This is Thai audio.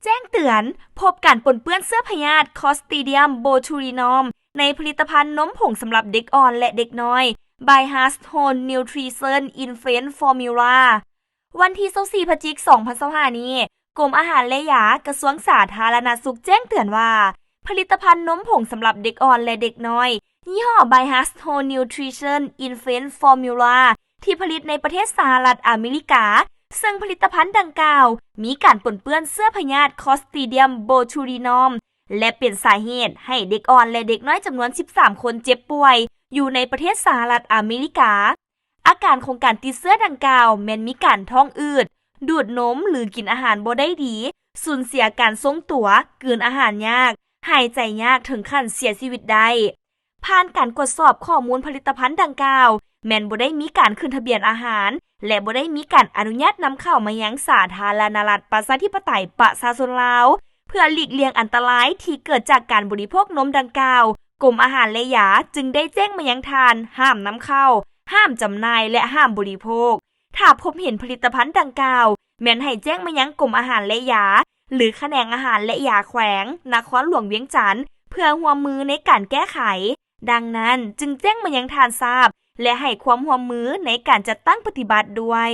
แจ้งเตือนพบการปนเปื้อนเสื้อพยาธิคลอสตริเดียมโบทูลินอมในผลิตภัณฑ์นมผงสำหรับเด็กอ่อนและเด็กน้อย by Heart Whole Nutrition Infant Formula วันที่24พฤศจิกายน2025นี้กรมอาหารและยากระทรวงสาธารณสุขแจ้งเตือนว่าผลิตภัณฑ์นมผงสำหรับเด็กอ่อนและเด็กน้อยยี่ห้อ by Heart Whole Nutrition Infant Formula ที่ผลิตในประเทศสหรัฐอเมริกาซึ่งผลิตภัณฑ์ดังกล่าวมีการปนเปื้อนเสื้อพยาธิคลอสตริเดียมโบทูลินอมและเป็นสาเหตุให้เด็กอ่อนและเด็กน้อยจำนวน13คนเจ็บป่วยอยู่ในประเทศสหรัฐอเมริกาอาการของการติดเชื้อดังกล่าวแม้นมีการท้องอืดดูดนมหรือกินอาหารบ่ได้ดีสูญเสียการทรงตัวกลืนอาหารยากหายใจยากถึงขั้นเสียชีวิตได้ผ่านการตรวจสอบข้อมูลผลิตภัณฑ์ดังกล่าวแม้นบ่ได้มีการขึ้นทะเบียนอาหารและบ่ได้มีการอนุญาตนำเข้ามายังสาธารณรัฐประชาธิปไตยประชาชนลาวเพื่อหลีกเลี่ยงอันตรายที่เกิดจากการบริโภคนมดังกล่าวกรมอาหารและยาจึงได้แจ้งมายังทานห้ามนำเข้าห้ามจำหน่ายและห้ามบริโภคถ้าพบเห็นผลิตภัณฑ์ดังกล่าวแม้นให้แจ้งมายังกรมอาหารและยาหรือแขนงอาหารและยาแขวงนครหลวงเวียงจันทน์เพื่อร่วมมือในการแก้ไขดังนั้นจึงแจ้งมายังทานทราบและให้ความร่วมมือในการจัดตั้งปฏิบัติด้วย